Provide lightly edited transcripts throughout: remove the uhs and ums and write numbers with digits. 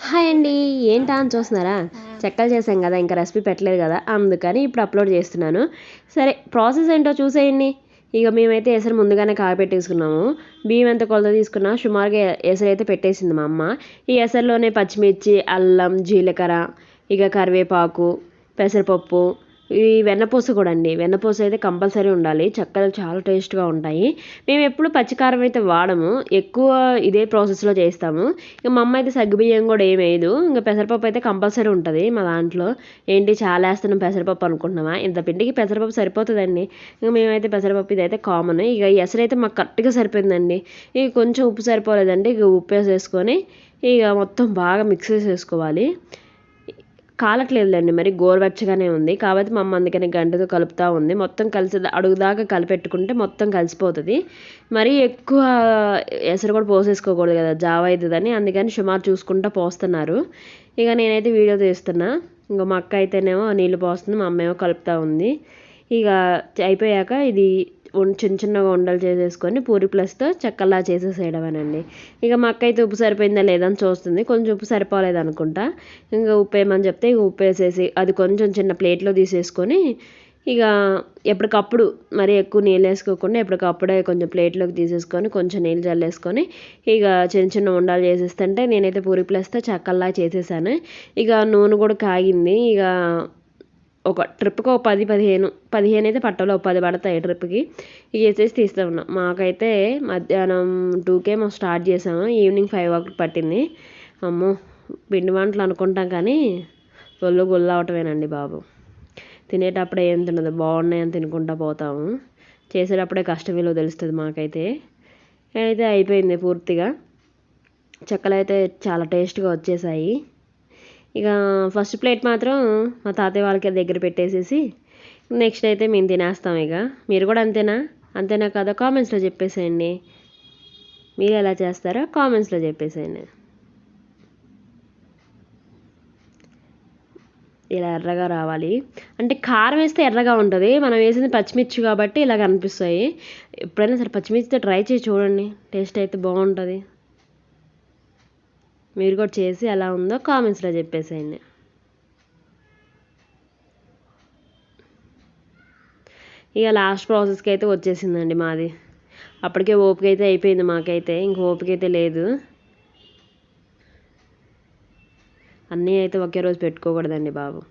Hi అండి. ఏంటా అని చూస్తున్నారా? చెక్కలు చేసాం కదా, ఇంకా రెసిపీ పెట్టలేదు కదా, అందుకని ఇప్పుడు అప్లోడ్ చేస్తున్నాను. సరే, ప్రాసెస్ ఏంటో చూసేయండి. ఇక మేమైతే ఎసరు ముందుగానే కాగపెట్టేసుకున్నాము. బియ్యం ఎంత కొలత తీసుకున్నా సుమారుగా ఎసరు అయితే పెట్టేసింది మా అమ్మ. ఈ ఎసరులోనే పచ్చిమిర్చి, అల్లం, జీలకర్ర, ఇక కరివేపాకు, పెసరపప్పు, ఈ వెన్నపూస కూడా అండి. వెన్నపూస అయితే కంపల్సరీ ఉండాలి. చెక్కలు చాలా టేస్ట్గా ఉంటాయి. మేము ఎప్పుడు పచ్చికారం అయితే వాడము, ఎక్కువ ఇదే ప్రాసెస్లో చేస్తాము. ఇక మా అమ్మ అయితే సగ్గుబియ్యం కూడా ఏం వేయదు. ఇంకా పెసరపప్పు అయితే కంపల్సరీ ఉంటుంది మా దాంట్లో. ఏంటి చాలా వేస్తున్నాం పెసరపప్పు అనుకుంటున్నామా? ఇంత పిండికి పెసరపప్పు సరిపోతుందండి. ఇక మేమైతే పెసరపప్పు ఇదైతే కామన్. ఇక ఎసరైతే మాకు కరెక్ట్గా సరిపోయిందండి. ఇక కొంచెం ఉప్పు సరిపోలేదండి, ఇక ఉప్పు వేసేసుకొని ఇక మొత్తం బాగా మిక్స్ చేసేసుకోవాలి. కాలట్లేదులేండి, మరి గోరువెచ్చగానే ఉంది కాబట్టి మా అమ్మ అందుకని గంటతో కలుపుతూ ఉంది. మొత్తం కలిసి అడుగుదాకా కలిపెట్టుకుంటే మొత్తం కలిసిపోతుంది. మరీ ఎక్కువ ఎసరు కూడా పోసేసుకోకూడదు కదా, జావ అవుతుందని, అందుకని సుమారు చూసుకుంటూ పోస్తున్నారు. ఇక నేనైతే వీడియో తీస్తున్నా. ఇంకా మా అక్క అయితేనేమో నీళ్ళు పోస్తుంది, మా అమ్మ ఏమో కలుపుతూ ఉంది. ఇక అయిపోయాక ఇది చిన్న చిన్నగా ఉండలు చేసేసుకొని పూరి ప్లస్తో చెక్కల్లా చేసేసేయడమేనండి. ఇక మా అక్క అయితే ఉప్పు సరిపోయిందా లేదా అని చూస్తుంది. కొంచెం ఉప్పు సరిపోలేదు అనుకుంటా. ఇంకా ఉప్పు వేయమని చెప్తే ఇక ఉప్పు వేసేసి అది కొంచెం చిన్న ప్లేట్లో తీసేసుకొని ఇక ఎప్పటికప్పుడు మరి ఎక్కువ నీళ్ళు వేసుకోకుండా ఎప్పటికప్పుడే కొంచెం ప్లేట్లోకి తీసేసుకొని కొంచెం నీళ్ళు చల్లేసుకొని ఇక చిన్న చిన్న ఉండలు చేసేస్తుంటే నేనైతే పూరి ప్లస్తో చెక్కల్లా చేసేసాను. ఇక నూనె కూడా కాగింది. ఇక ఒక ట్రిప్కి ఒక 15 అయితే పట్టాలి, ఒక 10 పడతాయి ట్రిప్కి. ఇక వేసేసి తీస్తూ ఉన్నాం. మాకైతే మధ్యాహ్నం 2కే మేము స్టార్ట్ చేసాము, ఈవినింగ్ 5 వరకు పట్టింది. అమ్మో, పిండి వంటలు అనుకుంటాం కానీ ఒళ్ళు గుల్ల అవటమేనండి బాబు. తినేటప్పుడే ఏం తినదు, బాగున్నాయని తినుకుంటా పోతాము. చేసేటప్పుడే కష్టం విలువ తెలుస్తుంది మాకైతే. అయితే అయిపోయింది పూర్తిగా. చెక్కలు అయితే చాలా టేస్ట్గా వచ్చేసాయి. ఇక ఫస్ట్ ప్లేట్ మాత్రం మా తాతయ్య వాళ్ళకి దగ్గర పెట్టేసేసి నెక్స్ట్ అయితే మేము తినేస్తాం. ఇక మీరు కూడా అంతేనా కదా కామెంట్స్లో చెప్పేసేయండి. మీరు ఎలా చేస్తారో కామెంట్స్లో చెప్పేసేయండి. ఇలా ఎర్రగా రావాలి అంటే కారం వేస్తే ఎర్రగా ఉంటుంది, మనం వేసింది పచ్చిమిర్చి కాబట్టి ఇలాగ అనిపిస్తాయి. ఎప్పుడైనా సరే పచ్చిమిర్చితో ట్రై చేసి చూడండి, టేస్ట్ అయితే బాగుంటుంది. మీరు కూడా చేసి ఎలా ఉందో కామెంట్స్లో చెప్పేసేయండి. ఇక లాస్ట్ ప్రాసెస్కి అయితే వచ్చేసిందండి మాది. అప్పటికే ఓపిక అయితే అయిపోయింది మాకైతే, ఇంక ఓపిక అయితే లేదు. అన్నీ అయితే ఒకే రోజు పెట్టుకోకూడదండి బాబు.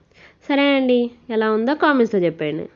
సరే అండి, ఎలా ఉందో కామెంట్స్లో చెప్పండి.